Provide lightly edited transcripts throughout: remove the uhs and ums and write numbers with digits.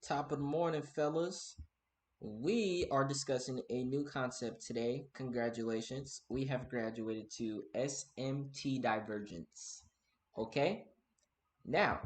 Top of the morning, fellas. We are discussing a new concept today. Congratulations. We have graduated to SMT Divergence. Okay? Now,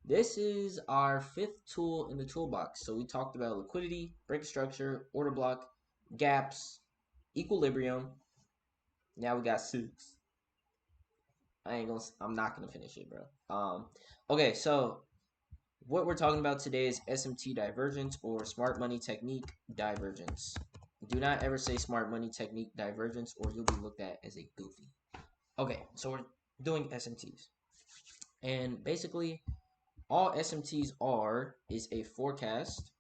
this is our fifth tool in the toolbox. So we talked about liquidity, break structure, order block, gaps, equilibrium. Now we got six. I'm not gonna finish it, bro. Okay, so what we're talking about today is SMT divergence or smart money technique divergence. Do not ever say smart money technique divergence or you'll be looked at as a goofy. Okay, so we're doing SMTs. And basically, all SMTs are is a forecast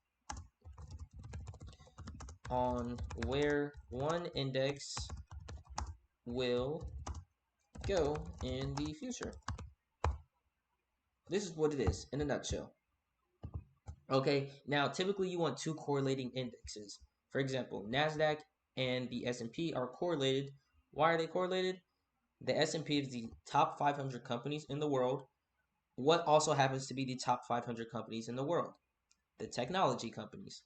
on where one index will go in the future. This is what it is in a nutshell. Okay, now typically you want two correlating indexes. For example, NASDAQ and the S&P are correlated. Why are they correlated? The S&P is the top 500 companies in the world. What also happens to be the top 500 companies in the world? The technology companies.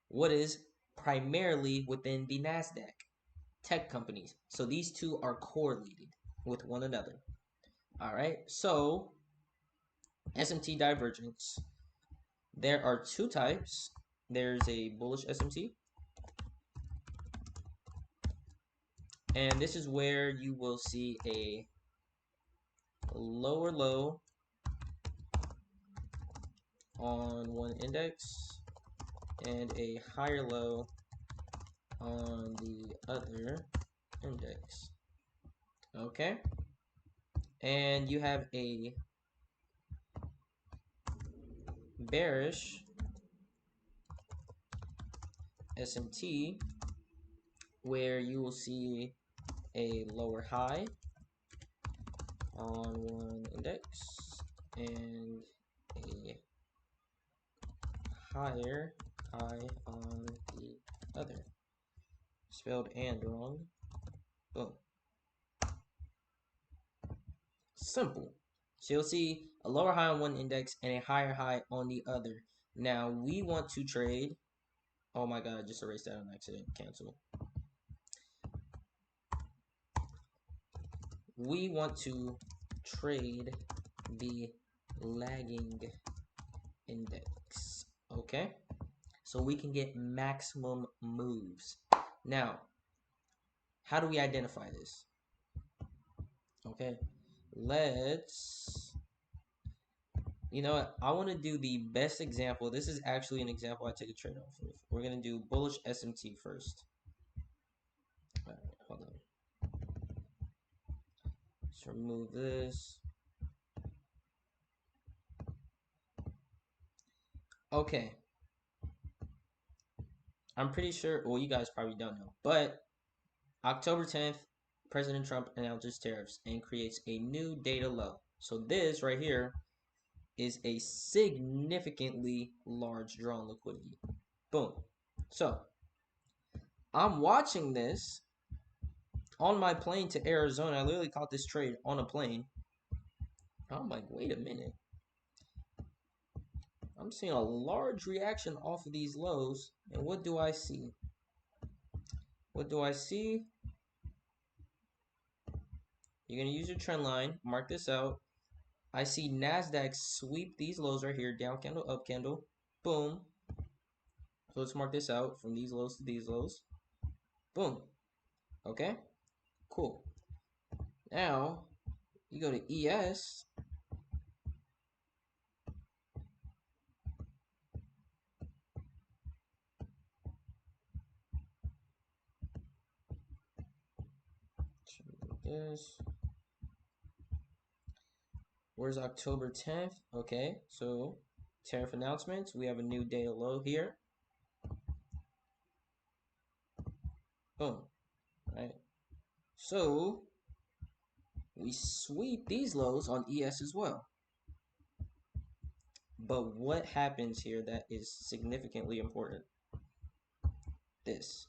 What is primarily within the NASDAQ? Tech companies. So these two are correlated with one another. All right, so SMT divergence. There are two types. There's a bullish SMT, and this is where you will see a lower low on one index and a higher low on the other index. Okay? And you have a bearish SMT where you will see a lower high on one index and a higher high on the other. Spelled and wrong. Boom. Simple. So you'll see a lower high on one index and a higher high on the other. Now we want to trade. Oh my god, I just erased that on accident. Cancel. We want to trade the lagging index. Okay? So we can get maximum moves. Now, how do we identify this? Okay, let's, you know what, I want to do the best example. This is actually an example I took a trade off of. We're going to do bullish SMT first. All right, hold on. Let's remove this. Okay. I'm pretty sure, well, you guys probably don't know, but October 10th, President Trump announces tariffs and creates a new data low. So this right here is a significantly large draw on liquidity. Boom. So I'm watching this on my plane to Arizona. I literally caught this trade on a plane. I'm like, wait a minute. I'm seeing a large reaction off of these lows. And what do I see? What do I see? You're going to use your trend line. Mark this out. I see NASDAQ sweep these lows right here. Down candle, up candle. Boom. So let's mark this out from these lows to these lows. Boom. Okay? Cool. Now, you go to ES. This. Where's October 10th? Okay, so tariff announcements. We have a new day low here. Boom. Right. So we sweep these lows on ES as well. But what happens here that is significantly important? This.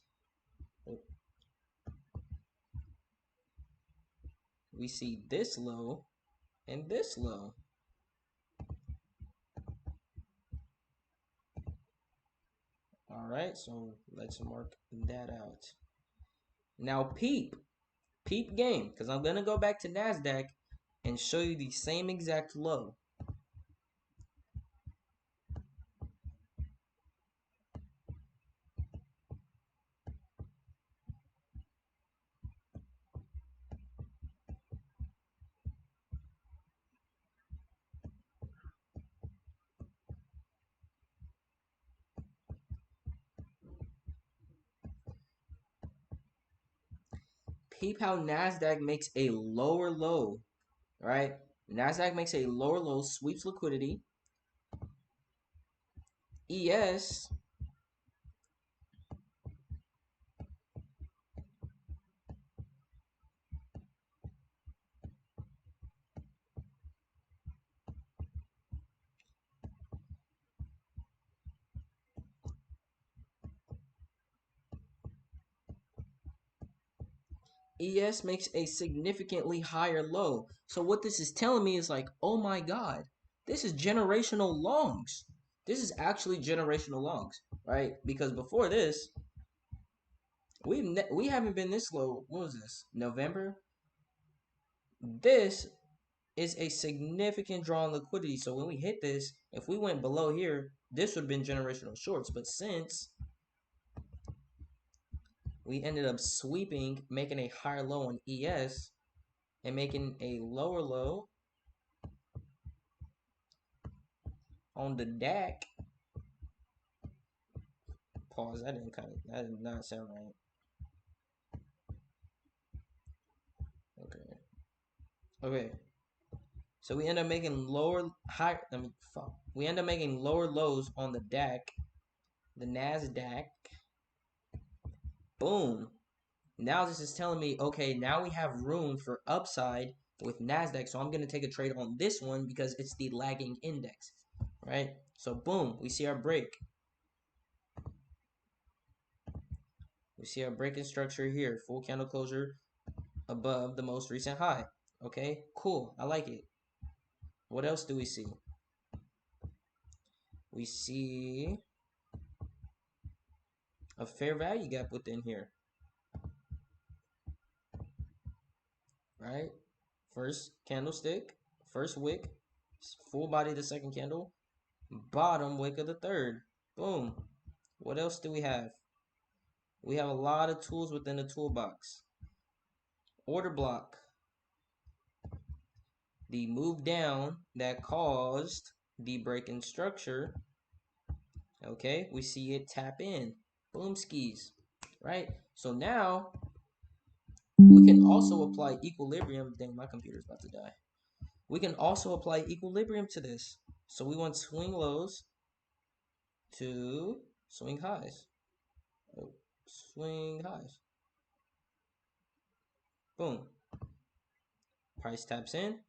We see this low and this low. right? So let's mark that out. Now peep game, because I'm gonna go back to NASDAQ and show you the same exact low. Peep how NASDAQ makes a lower low, right? NASDAQ makes a lower low, sweeps liquidity. ES ES makes a significantly higher low. So what this is telling me is like, oh my God, this is generational longs. This is actually generational longs, right? Because before this, we haven't been this low. What was this? November. This is a significant draw on liquidity. So when we hit this, if we went below here, this would have been generational shorts. But since we ended up sweeping, making a higher low on ES and making a lower low on the DAC. Pause. That did not sound right. Okay. Okay. So we end up making we end up making lower lows on the DAC, the NASDAQ. Boom. Now this is telling me, okay, now we have room for upside with NASDAQ. So I'm going to take a trade on this one because it's the lagging index, right? So boom, we see our break. We see our breaking structure here, full candle closure above the most recent high. Okay, cool. I like it. What else do we see? We see a fair value gap within here, right? First candlestick, first wick, full body the second candle, bottom wick of the third. Boom. What else do we have? We have a lot of tools within the toolbox. Order block. The move down that caused the break in structure. Okay, we see it tap in. Boom skis. Right? So now we can also apply equilibrium. Dang, my computer's about to die. We can also apply equilibrium to this. So we want swing lows to swing highs. Oh, swing highs. Boom. Price taps in,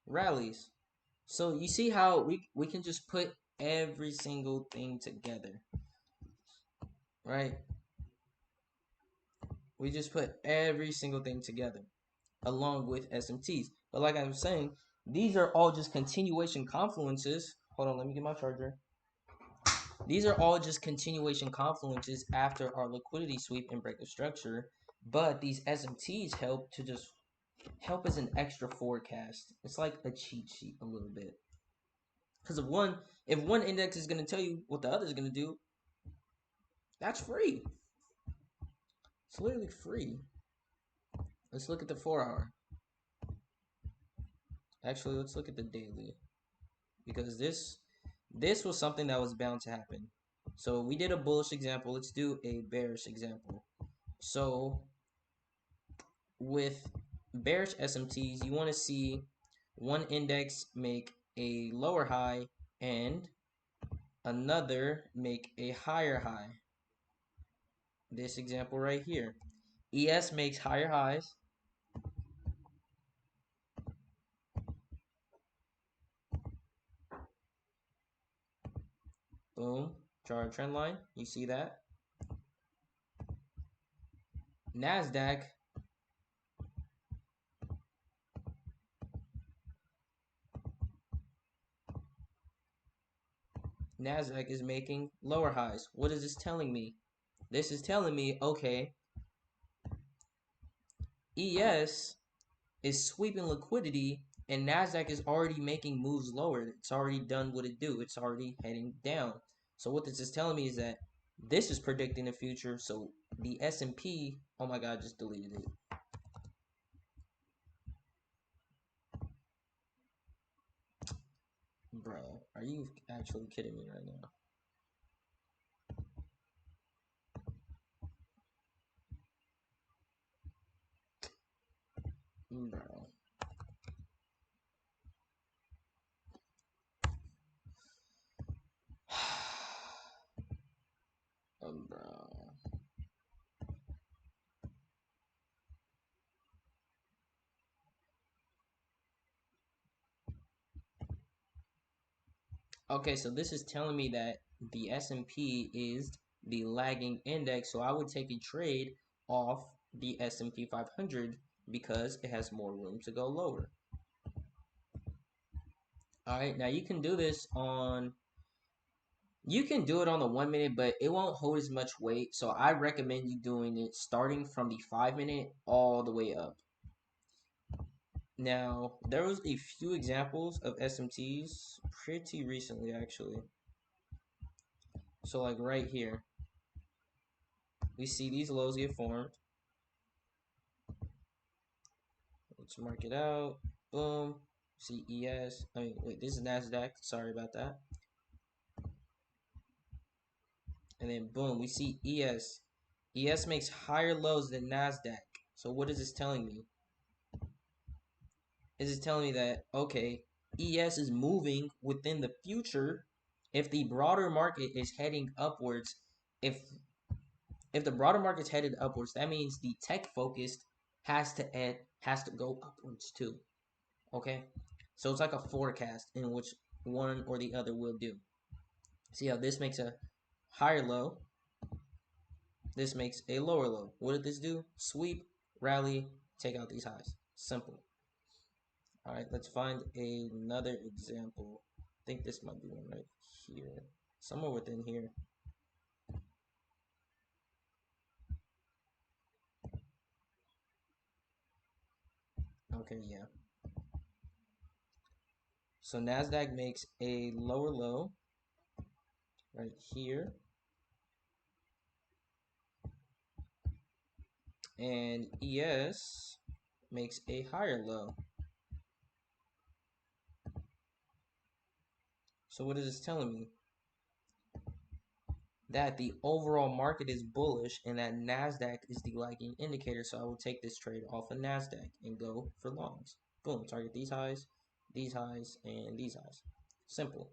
rallies. So you see how we can just put every single thing together, right? We just put every single thing together along with SMTs. But like I was saying, these are all just continuation confluences. Hold on, let me get my charger. These are all just continuation confluences after our liquidity sweep and break of structure. But these SMTs help as an extra forecast. It's like a cheat sheet a little bit. Because if one index is going to tell you what the other is going to do, that's free. It's literally free. Let's look at the 4-hour. Actually, let's look at the daily. Because this was something that was bound to happen. So we did a bullish example. Let's do a bearish example. So with bearish SMTs, you want to see one index make a lower high and another make a higher high. This example right here. ES makes higher highs. Boom. Draw a trend line. You see that? NASDAQ NASDAQ is making lower highs. What is this telling me? This is telling me, okay, ES is sweeping liquidity and NASDAQ is already making moves lower. It's already done what it do. It's already heading down. So what this is telling me is that this is predicting the future. So the S&P, oh my God, I just deleted it. Bro, are you actually kidding me right now? Bro. Bro. Okay, so this is telling me that the S&P is the lagging index, so I would take a trade off the S&P 500 because it has more room to go lower. All right, now you can do this on, you can do it on the 1 minute, but it won't hold as much weight. So I recommend you doing it starting from the 5 minute all the way up. Now, there was a few examples of SMTs pretty recently, actually. So like right here, we see these lows get formed. Let's mark it out. Boom. See ES. I mean, wait, this is NASDAQ. Sorry about that. And then boom, we see ES. ES makes higher lows than NASDAQ. So what is this telling me? Is it telling me that, okay, ES is moving within the future if the broader market is heading upwards. If the broader market's headed upwards, that means the tech focused has to go upwards too. Okay? So it's like a forecast in which one or the other will do. See how this makes a higher low, this makes a lower low. What did this do? Sweep, rally, take out these highs. Simple. Alright, let's find another example. I think this might be one right here. Somewhere within here. Okay, yeah. So NASDAQ makes a lower low right here. And ES makes a higher low. So what is this telling me? That the overall market is bullish and that NASDAQ is the lagging indicator. So I will take this trade off of NASDAQ and go for longs. Boom, target these highs, and these highs. Simple.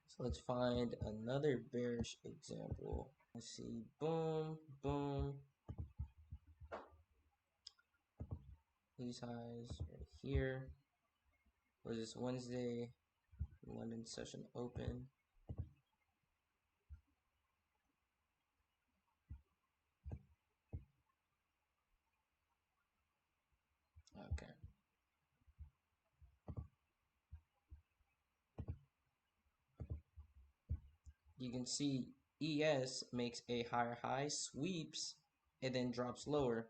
So let's find another bearish example. Let's see, boom, boom. These highs right here. Was this Wednesday? London session open. Okay. You can see ES makes a higher high, sweeps, and then drops lower.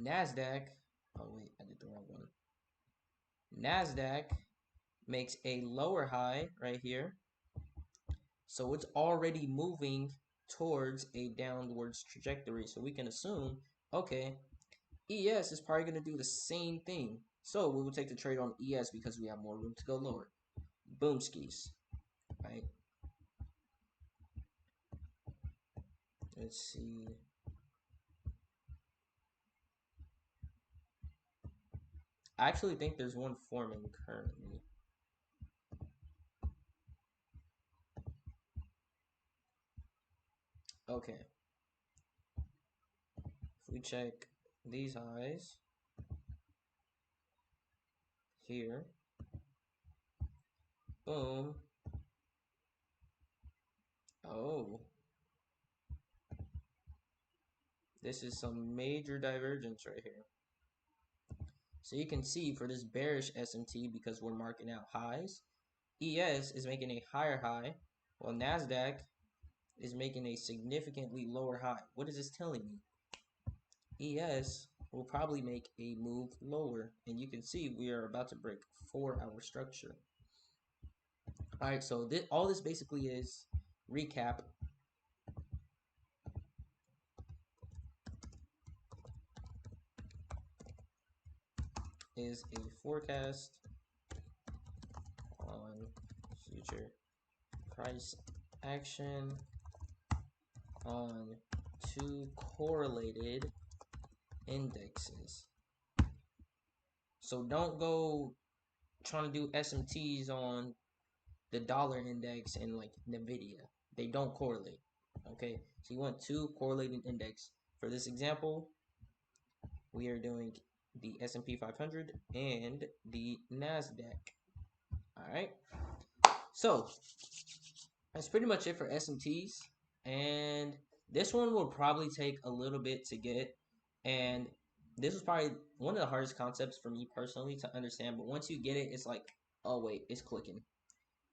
NASDAQ, oh wait, I did the wrong one. NASDAQ makes a lower high right here. So it's already moving towards a downwards trajectory. So we can assume, okay, ES is probably going to do the same thing. So we will take the trade on ES because we have more room to go lower. Boom skis, right? Let's see. I actually think there's one forming currently. Okay. If we check these highs here, boom. Oh, this is some major divergence right here. So you can see for this bearish SMT, because we're marking out highs, ES is making a higher high, while NASDAQ is making a significantly lower high. What is this telling me? ES will probably make a move lower, and you can see we are about to break 4-hour structure. All right, so all this basically is recap. Is a forecast on future price action on two correlated indexes. So don't go trying to do SMTs on the dollar index and like Nvidia. They don't correlate. Okay, so you want two correlating index. For this example, we are doing the S&P 500 and the NASDAQ. All right, so that's pretty much it for SMTs, and this one will probably take a little bit to get, and this was probably one of the hardest concepts for me personally to understand, but once you get it, it's like, oh wait, it's clicking.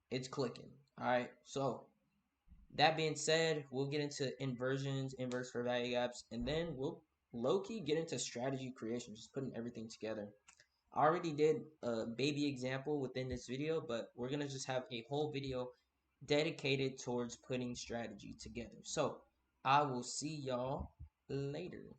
It's clicking. All right, so that being said, we'll get into inversions, inverse for value gaps, and then we'll low-key get into strategy creation, just putting everything together. I already did a baby example within this video, but we're going to just have a whole video dedicated towards putting strategy together. So I will see y'all later.